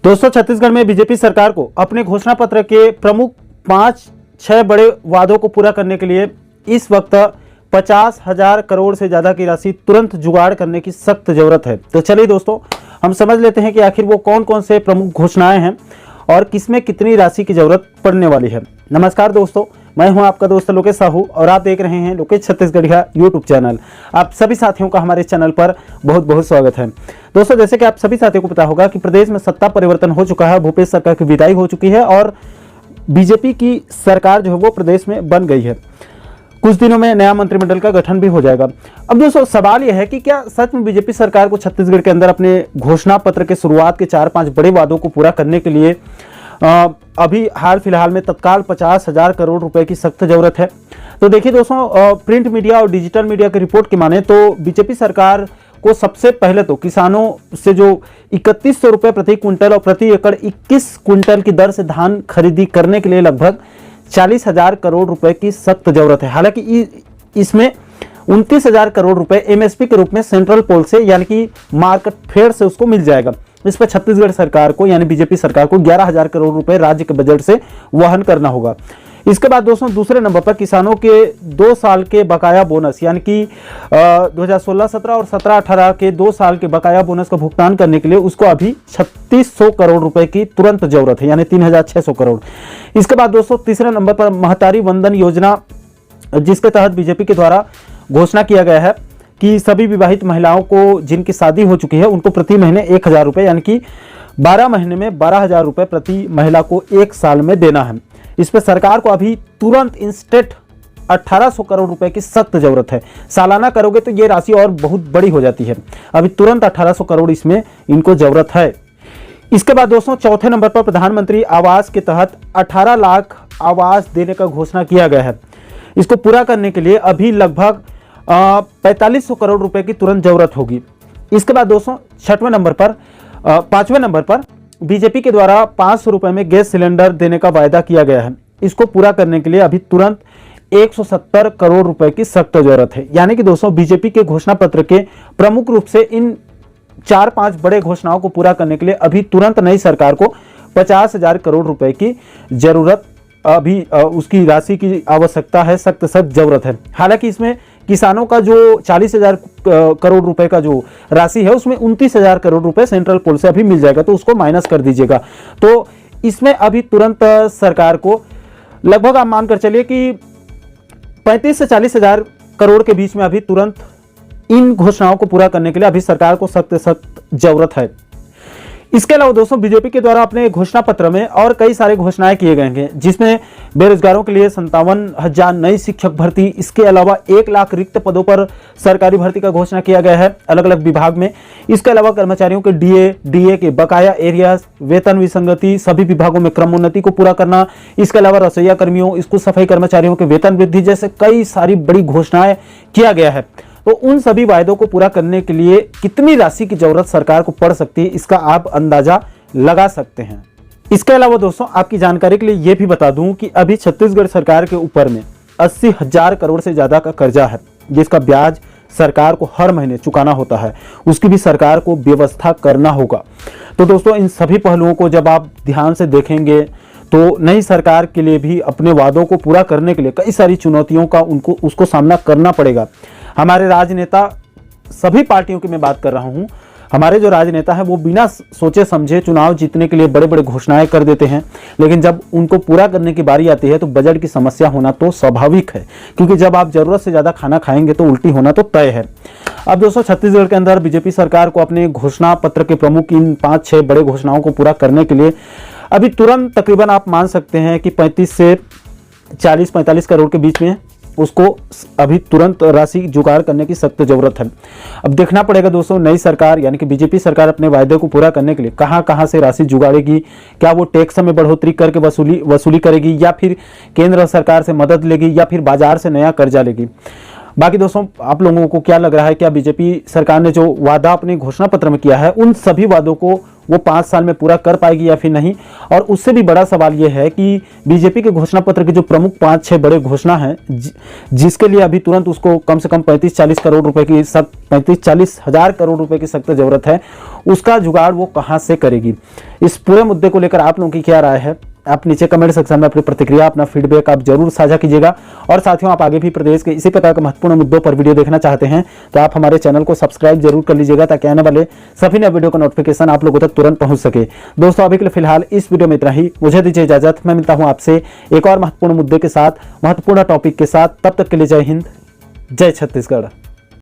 दोस्तों, छत्तीसगढ़ में बीजेपी सरकार को अपने घोषणा पत्र के प्रमुख 5-6 बड़े वादों को पूरा करने के लिए इस वक्त 50,000 करोड़ से ज्यादा की राशि तुरंत जुगाड़ करने की सख्त जरूरत है। तो चलिए दोस्तों, हम समझ लेते हैं कि आखिर वो कौन कौन से प्रमुख घोषणाएं हैं और किसमें कितनी राशि की जरूरत पड़ने वाली है। नमस्कार दोस्तों, मैं हूं आपका दोस्त लोकेश साहू और आप देख रहे हैं लोकेश छत्तीसगढ़िया यूट्यूब चैनल। आप सभी साथियों का हमारे चैनल पर बहुत बहुत स्वागत है। दोस्तों, जैसे कि आप सभी साथियों को पता होगा कि प्रदेश में सत्ता परिवर्तन हो चुका है, भूपेश सरकार की विदाई हो चुकी है और बीजेपी की सरकार जो है वो प्रदेश में बन गई है। कुछ दिनों में नया मंत्रिमंडल का गठन भी हो जाएगा। अब दोस्तों, सवाल यह है कि क्या सच में बीजेपी सरकार को छत्तीसगढ़ के अंदर अपने घोषणा पत्र के शुरुआत के 4-5 बड़े वादों को पूरा करने के लिए अभी हाल फिलहाल में तत्काल 50,000 करोड़ रुपए की सख्त जरूरत है। तो देखिए दोस्तों, प्रिंट मीडिया और डिजिटल मीडिया की रिपोर्ट की माने तो बीजेपी सरकार को सबसे पहले तो किसानों से जो 3100 रुपए प्रति क्विंटल और प्रति एकड़ 21 क्विंटल की दर से धान खरीदी करने के लिए लगभग 40,000 करोड़ रुपए की सख्त जरूरत है। हालांकि इसमें 29,000 करोड़ रुपए एमएसपी के रूप में सेंट्रल पोल से यानी कि मार्केट फेयर से उसको मिल जाएगा। इस पर छत्तीसगढ़ सरकार को यानी बीजेपी सरकार को 11,000 करोड़ रुपए राज्य के बजट से वहन करना होगा। इसके बाद दोस्तों, दूसरे नंबर पर किसानों के 2 साल के बकाया बोनस यानी कि 2016-17 और 17-18 के 2 साल के बकाया बोनस का भुगतान करने के लिए उसको अभी 3600 करोड़ रुपए की तुरंत जरूरत है, यानी 3,600 करोड़। इसके बाद दोस्तों, तीसरे नंबर पर महतारी वंदन योजना, जिसके तहत बीजेपी के द्वारा घोषणा किया गया है कि सभी विवाहित महिलाओं को जिनकी शादी हो चुकी है उनको प्रति महीने 1,000 रुपए यानी कि 12 महीने में 12,000 रुपए प्रति महिला को 1 साल में देना है। इस पर सरकार को अभी तुरंत इंस्टेंट 1,800 करोड़ रुपए की सख्त जरूरत है। सालाना करोगे तो ये राशि और बहुत बड़ी हो जाती है। अभी तुरंत 1,800 करोड़ इसमें इनको जरूरत है। इसके बाद दोस्तों, चौथे नंबर पर प्रधानमंत्री आवास के तहत 18 लाख आवास देने का घोषणा किया गया है। इसको पूरा करने के लिए अभी लगभग 4500 करोड़ रुपए की तुरंत जरूरत होगी। इसके बाद दोस्तों, पांचवें नंबर पर बीजेपी के द्वारा 500 रुपए में गैस सिलेंडर देने का वायदा किया गया है। इसको पूरा करने के लिए अभी तुरंत 170 करोड़ रुपए की सख्त जरूरत है। यानी कि दोस्तों, बीजेपी के घोषणा पत्र के प्रमुख रूप से इन 4-5 बड़े घोषणाओं को पूरा करने के लिए अभी तुरंत नई सरकार को 50,000 करोड़ रुपए की जरूरत, अभी उसकी राशि की आवश्यकता है, सख्त जरूरत है। हालांकि इसमें किसानों का जो 40,000 करोड़ रुपए का जो राशि है उसमें 29,000 करोड़ रुपए सेंट्रल पोल से अभी मिल जाएगा, तो उसको माइनस कर दीजिएगा। तो इसमें अभी तुरंत सरकार को लगभग आप मानकर चलिए कि 35 से 40,000 करोड़ के बीच में अभी तुरंत इन घोषणाओं को पूरा करने के लिए अभी सरकार को सख्त जरूरत है। इसके अलावा दोस्तों, बीजेपी के द्वारा अपने घोषणा पत्र में और कई सारे घोषणाएं किए गए हैं, जिसमें बेरोजगारों के लिए 57,000 नई शिक्षक भर्ती, इसके अलावा 1 लाख रिक्त पदों पर सरकारी भर्ती का घोषणा किया गया है अलग अलग विभाग में। इसके अलावा कर्मचारियों के डीए के बकाया एरिया, वेतन विसंगति, सभी विभागों में क्रमोन्नति को पूरा करना। इसके अलावा रसोईया कर्मियों, स्कूल सफाई कर्मचारियों के वेतन वृद्धि जैसे कई सारी बड़ी घोषणाएं किया गया है। तो उन सभी वायदों को पूरा करने के लिए कितनी राशि की जरूरत सरकार को पड़ सकती है, इसका आप अंदाजा लगा सकते हैं। इसके अलावा दोस्तों, आपकी जानकारी के लिए यह भी बता दूं कि अभी छत्तीसगढ़ सरकार के ऊपर में 80,000 करोड़ से ज्यादा का कर्जा है, जिसका ब्याज सरकार को हर महीने चुकाना होता है। उसकी भी सरकार को व्यवस्था करना होगा। तो दोस्तों, इन सभी पहलुओं को जब आप ध्यान से देखेंगे तो नई सरकार के लिए भी अपने वादों को पूरा करने के लिए कई सारी चुनौतियों का उसको सामना करना पड़ेगा। हमारे राजनेता, सभी पार्टियों की मैं बात कर रहा हूं, हमारे जो राजनेता है वो बिना सोचे समझे चुनाव जीतने के लिए बड़े बड़े घोषणाएं कर देते हैं, लेकिन जब उनको पूरा करने की बारी आती है तो बजट की समस्या होना तो स्वाभाविक है, क्योंकि जब आप जरूरत से ज्यादा खाना खाएंगे तो उल्टी होना तो तय है। अब दोस्तों, छत्तीसगढ़ के अंदर बीजेपी सरकार को अपने घोषणा पत्र के प्रमुख इन 5-6 बड़े घोषणाओं को पूरा करने के लिए अभी तुरंत तकरीबन आप मान सकते हैं कि 35 से 40-45 करोड़ के बीच में उसको अभी तुरंत राशि जुगाड़ करने की सख्त जरूरत है। अब देखना पड़ेगा दोस्तों, नई सरकार यानी कि बीजेपी सरकार अपने वायदे को पूरा करने के लिए कहां से राशि जुगाड़ेगी। क्या वो टैक्स में बढ़ोतरी करके वसूली करेगी, या फिर केंद्र सरकार से मदद लेगी, या फिर बाजार से नया कर्जा लेगी। बाकी दोस्तों, आप लोगों को क्या लग रहा है, क्या बीजेपी सरकार ने जो वादा अपने घोषणा पत्र में किया है उन सभी वादों को वो 5 साल में पूरा कर पाएगी या फिर नहीं। और उससे भी बड़ा सवाल ये है कि बीजेपी के घोषणा पत्र के जो प्रमुख 5-6 बड़े घोषणा हैं, जिसके लिए अभी तुरंत उसको कम से कम 35-40 करोड़ रुपए की सख्त 35-40 हज़ार करोड़ रुपए की सख्त जरूरत है, उसका जुगाड़ वो कहाँ से करेगी। इस पूरे मुद्दे को लेकर आप लोगों की क्या राय है, आप नीचे कमेंट सेक्शन में अपनी प्रतिक्रिया, अपना फीडबैक आप जरूर साझा कीजिएगा। और साथियों, आप आगे भी प्रदेश के इसी प्रकार के महत्वपूर्ण मुद्दों पर वीडियो देखना चाहते हैं तो आप हमारे चैनल को सब्सक्राइब जरूर कर लीजिएगा, ताकि आने वाले सभी नए वीडियो का नोटिफिकेशन आप लोगों तक तुरंत पहुंच सके। दोस्तों, अभी के लिए फिलहाल इस वीडियो में इतना ही। मुझे दीजिए इजाजत, मैं मिलता हूं आपसे एक और महत्वपूर्ण मुद्दे के साथ, महत्वपूर्ण टॉपिक के साथ। तब तक के लिए जय हिंद, जय छत्तीसगढ़।